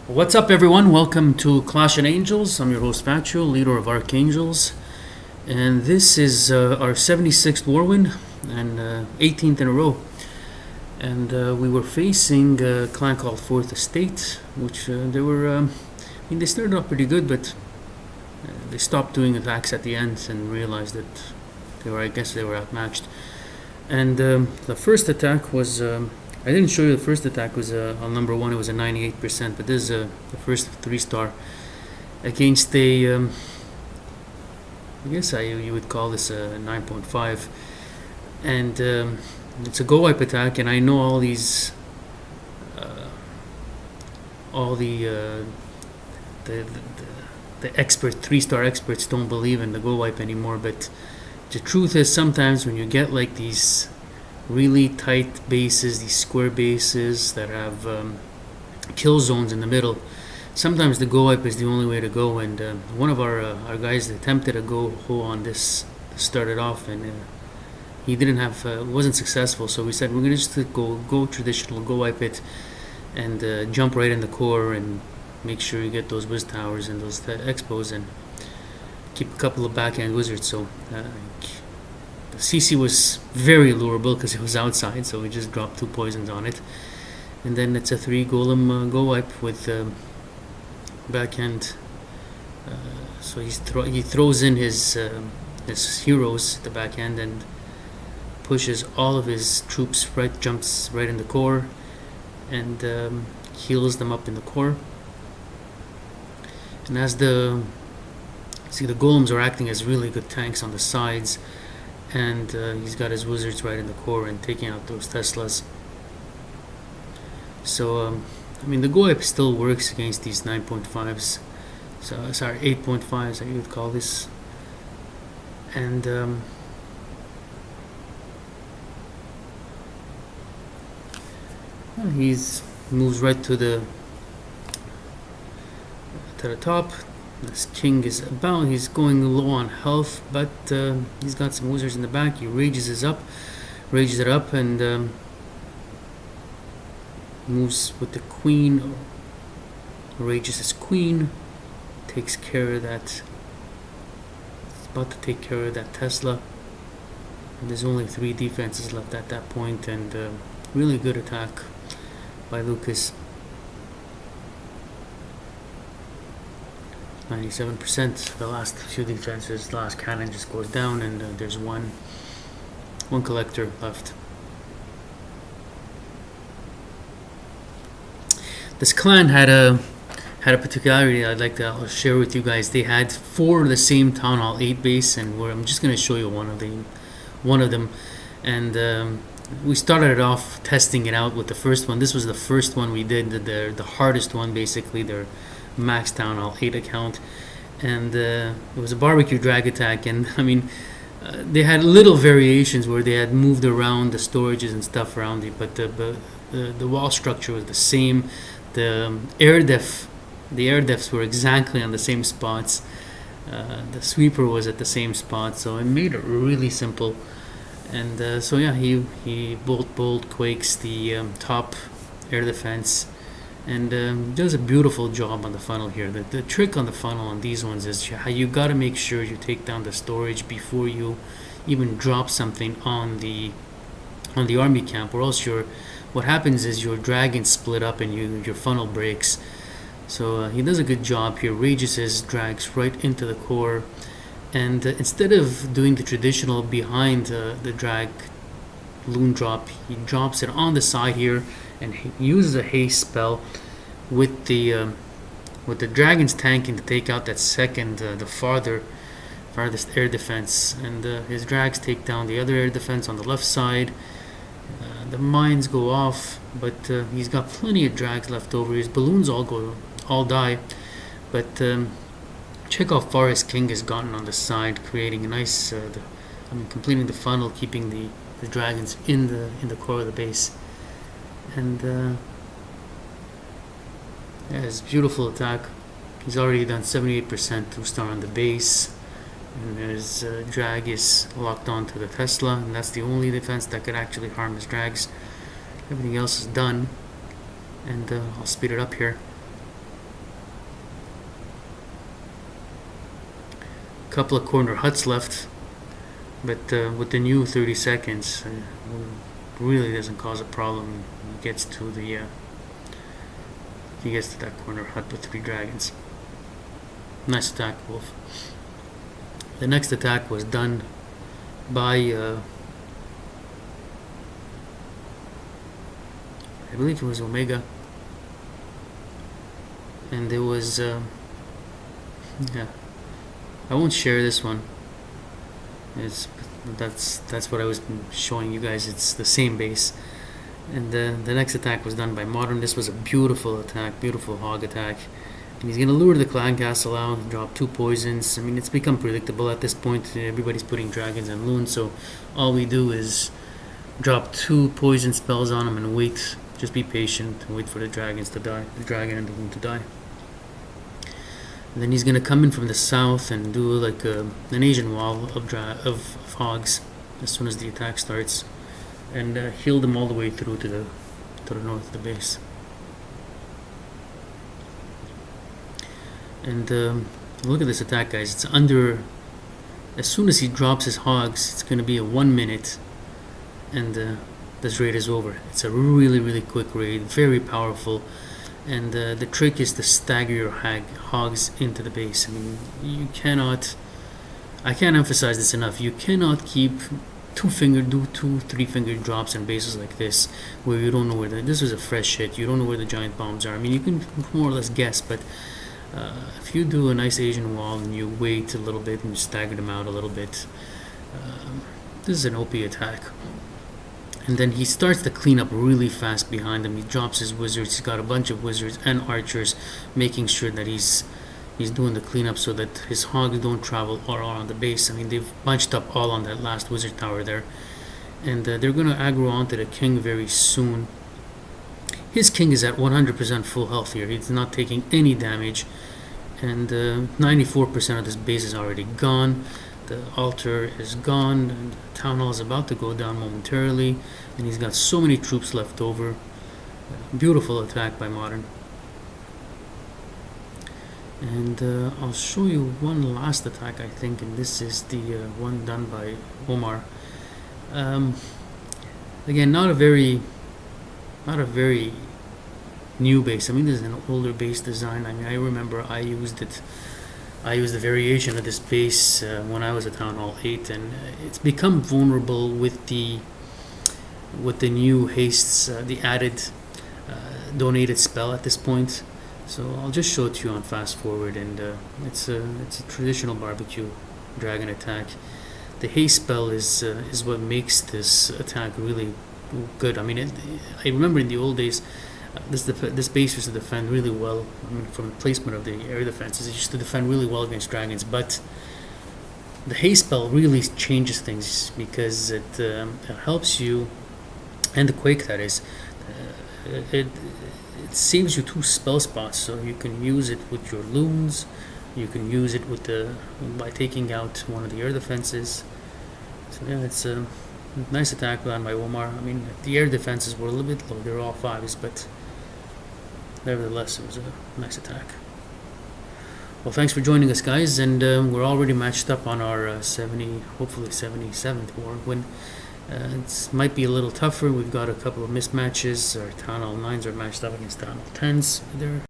What's up, everyone? Welcome to Clash and Angels. I'm your host, Facho, leader of Archangels. And this is our 76th war win and 18th in a row. And we were facing a clan called Fourth Estate, which they started off pretty good, but they stopped doing attacks at the end and realized that I guess they were outmatched. And the first attack was... I didn't show you the first attack was on number 1. It was a 98%, but this is the first 3-star against a I guess you would call this a 9.5, and it's a Gowipe attack. And I know all the expert 3-star experts don't believe in the Gowipe anymore, but the truth is sometimes when you get like these really tight bases, these square bases that have kill zones in the middle, sometimes the Gowipe is the only way to go. And one of our guys attempted a go on this to start it off, and he wasn't successful. So we said we're gonna just go traditional, Gowipe it, and jump right in the core and make sure you get those whiz towers and those expos, and keep a couple of backhand wizards. So the CC was very lurable because it was outside, so we just dropped 2 poisons on it. And then it's a 3 golem Gowipe with backhand. So he throws in his heroes at the backhand and pushes all of his troops jumps right in the core, and heals them up in the core. And as the golems are acting as really good tanks on the sides, and he's got his wizards right in the core and taking out those Teslas. So the Gowipe still works against these 9.5s, so sorry, 8.5s I would call this. And he's moves right to the top. This king he's going low on health, but he's got some wizards in the back. He rages it up, and moves with the queen, rages his queen, takes care of that. He's about to take care of that Tesla, and there's only 3 defenses left at that point, and really good attack by Lucas. 97%. The last few defenses, the last cannon just goes down, and there's one collector left. This clan had a particularity I'll share with you guys. They had 4 of the same Town Hall 8 base, and I'm just going to show you one of them. And we started it off testing it out with the first one. This was the first one we did, the hardest one, basically. Their max Town Hall 8 account, and it was a barbecue drag attack. And they had little variations where they had moved around the storages and stuff around it, but the wall structure was the same. The air defs were exactly on the same spots. The sweeper was at the same spot, so it made it really simple. And he bolt quakes the top air defense, and does a beautiful job on the funnel here. The trick on the funnel on these ones is how you got to make sure you take down the storage before you even drop something on the army camp, or else what happens is your dragons split up and your funnel breaks. So he does a good job here, rages his drags right into the core, and instead of doing the traditional behind the drag loon drop, he drops it on the side here, and he uses a haste spell with the dragons tanking to take out that second, the farthest air defense, and his drags take down the other air defense on the left side. The mines go off, but he's got plenty of drags left over. His balloons all die, but check how far his king has gotten on the side, creating a nice completing the funnel, keeping the dragons in the core of the base. And his beautiful attack. He's already done 78% 2-star on the base, and his drag is locked onto the Tesla, and that's the only defense that could actually harm his drags. Everything else is done, and I'll speed it up here. couple of corner huts left, but with the new 30 seconds, really doesn't cause a problem. He gets to that corner hut with 3 dragons. Nice attack, Wolf. The next attack was done by I believe it was Omega, and it was yeah. I won't share this one. That's what I was showing you guys. It's the same base, and the next attack was done by Modern. This was a beautiful attack, beautiful hog attack, and he's gonna lure the clan castle out, drop 2 poisons. I mean, it's become predictable at this point. Everybody's putting dragons and loons, so all we do is drop 2 poison spells on him and wait. Just be patient and wait for the dragons to die, the dragon and the loon to die. And then he's gonna come in from the south and do like an Asian wall of hogs as soon as the attack starts, and heal them all the way through to the north of the base. And look at this attack, guys. It's under. As soon as he drops his hogs, it's gonna be a 1 minute, and this raid is over. It's a really quick raid, very powerful. And the trick is to stagger your hogs into the base. I mean, I can't emphasize this enough. You cannot keep 3-finger drops in bases like this, where you don't know where this was a fresh hit. You don't know where the giant bombs are. I mean, you can more or less guess, but if you do a nice Asian wall and you wait a little bit and you stagger them out a little bit, this is an OP attack. And then he starts to clean up really fast behind him. He drops his wizards. He's got a bunch of wizards and archers, making sure that he's doing the cleanup so that his hogs don't travel all around the base. I mean, they've bunched up all on that last wizard tower there. And they're going to aggro onto the king very soon. His king is at 100% full health here. He's not taking any damage. And 94% of this base is already gone. The altar is gone, and the town hall is about to go down momentarily, and he's got so many troops left over. Beautiful attack by Modern. And I'll show you one last attack, I think, and this is the one done by Omar. Again, not a very new base. I mean, this is an older base design. I mean, I remember I used a variation of this base when I was at Town Hall 8, and it's become vulnerable with the new hastes, the added donated spell at this point. So I'll just show it to you on fast forward, and it's a traditional barbecue dragon attack. The haste spell is what makes this attack really good. I mean, I remember in the old days, this base used to defend really well. I mean, from the placement of the air defenses, it used to defend really well against dragons. But the haste spell really changes things because it helps you, and the quake, that is, it saves you 2 spell spots. So you can use it with your loons. You can use it by taking out one of the air defenses. So yeah, it's a nice attack done by Omar. I mean, the air defenses were a little bit low. They're all 5s, but nevertheless, it was a nice attack. Well, thanks for joining us, guys, and we're already matched up on our hopefully 77th war win. It might be a little tougher. We've got a couple of mismatches. Our Town Hall 9s are matched up against Town Hall 10s. They're